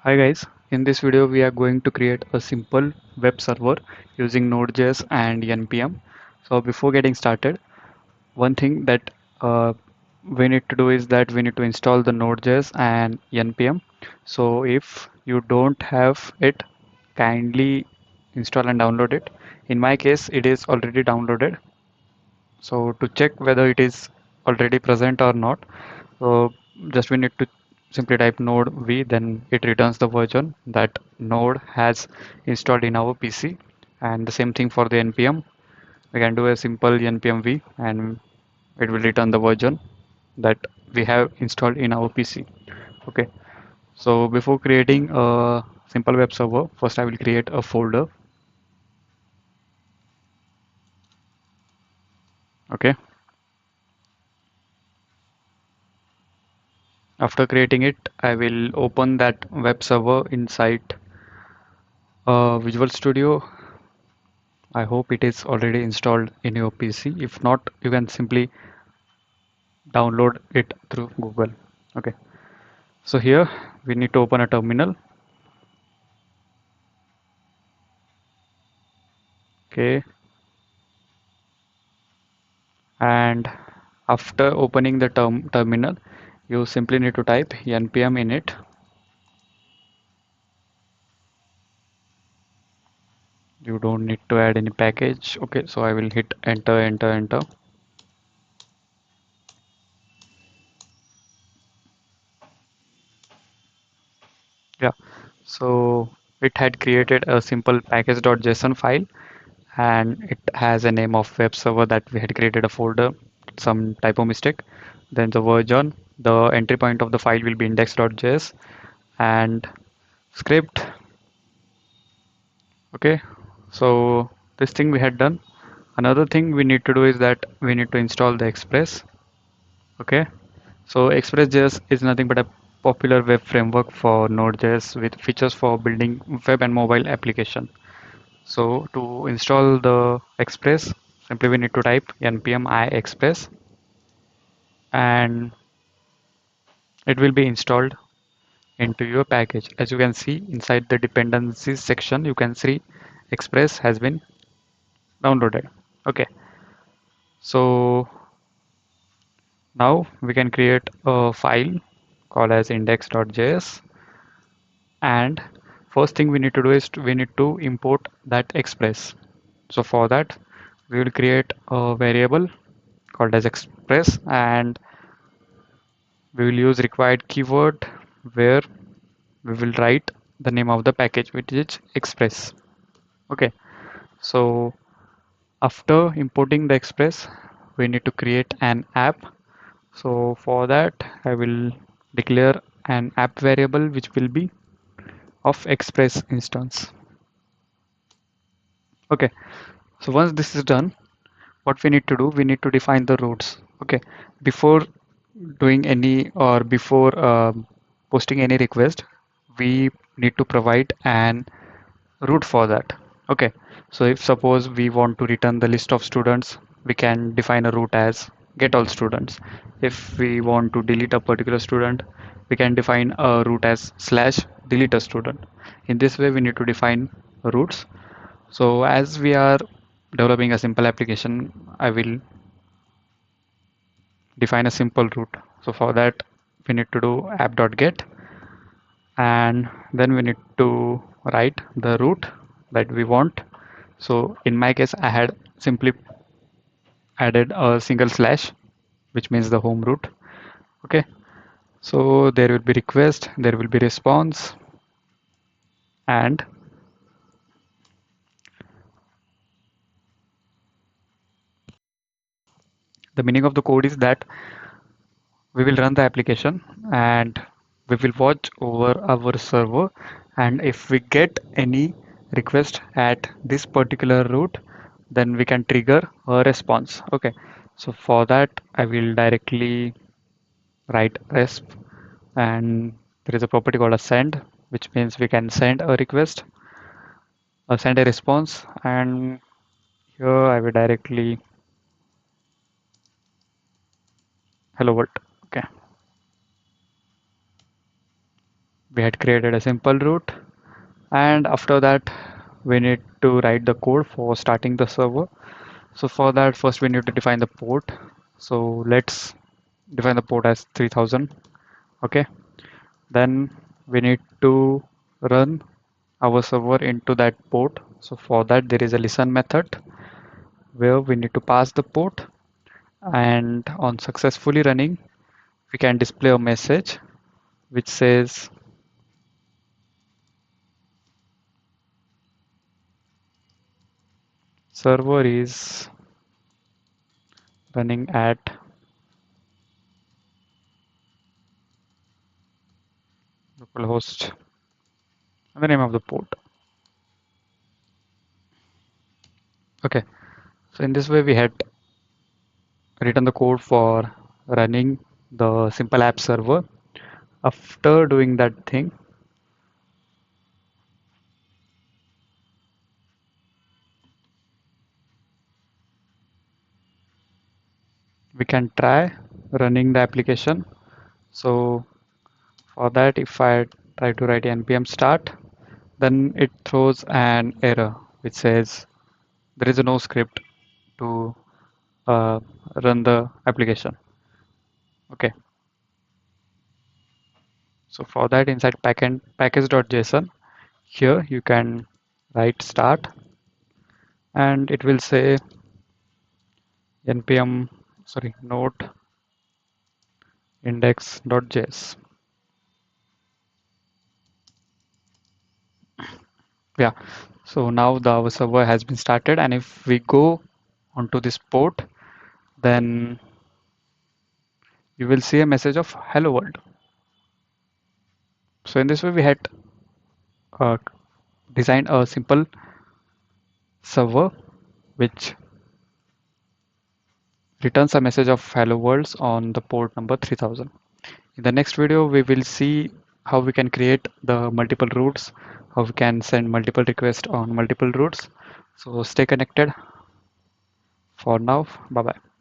Hi guys, in this video we are going to create a simple web server using Node.js and npm. So before getting started, one thing that we need to do is that we need to install the Node.js and npm. So if you don't have it, kindly install and download it. In my case, it is already downloaded. So to check whether it is already present or not, so just we need to simply type node v, then it returns the version that node has installed in our PC. And the same thing for the npm. We can do a simple npm v and it will return the version that we have installed in our PC. Okay, so before creating a simple web server, first I will create a folder. Okay, after creating it, I will open that web server inside Visual Studio. I hope it is already installed in your PC. If not, you can simply download it through Google. Okay. So here we need to open a terminal. Okay. And after opening the terminal, you simply need to type npm in it. You don't need to add any package. Okay. So I will hit enter, enter, enter. Yeah. So it had created a simple package.json file, and it has a name of web server that we had created a folder, some typo mistake. Then the version, the entry point of the file will be index.js and script. Okay, so this thing we had done. Another thing we need to do is that we need to install the Express. Okay, so Express.js is nothing but a popular web framework for Node.js with features for building web and mobile application. So to install the Express, simply we need to type npm I express and it will be installed into your package. As you can see inside the dependencies section, you can see Express has been downloaded. Okay, so now we can create a file called as index.js, and first thing we need to do is we need to import that Express. So for that we will create a variable called as Express, and we will use required keyword where we will write the name of the package, which is Express. Okay, so after importing the Express, we need to create an app. So for that, I will declare an app variable which will be of Express instance. Okay, so once this is done, what we need to do, we need to define the routes. Okay, before doing any or before posting any request, we need to provide an route for that. Okay, so if suppose we want to return the list of students, we can define a route as get all students. If we want to delete a particular student, we can define a route as slash delete a student. In this way we need to define routes. So as we are developing a simple application, I will define a simple route. So for that we need to do app.get, and then we need to write the route that we want. So in my case, I had simply added a single slash, which means the home route. Okay, so there will be request, there will be response, and the meaning of the code is that we will run the application and we will watch over our server, and if we get any request at this particular route, then we can trigger a response. Okay, so for that I will directly write resp, and there is a property called a send, which means we can send a request, send a response, and here I will directly hello world. Okay, We had created a simple route, and after that we need to write the code for starting the server. So for that, first we need to define the port. So let's define the port as 3000. Okay, then we need to run our server into that port. So for that, there is a listen method where we need to pass the port, and on successfully running we can display a message which says server is running at localhost and the name of the port. Okay, so in this way we had written the code for running the simple app server. After doing that thing, we can try running the application. So for that, if I try to write npm start, then it throws an error which says there is no script to uh, run the application. Okay, so for that, inside backend package.json, here you can write start, and it will say npm node index.js. Yeah, so now our server has been started, and if we go onto this port, then you will see a message of hello world. So in this way, we had uh, designed a simple server which returns a message of hello worlds on the port number 3000. In the next video, we will see how we can create the multiple routes, how we can send multiple requests on multiple routes. So stay connected. For now, bye bye.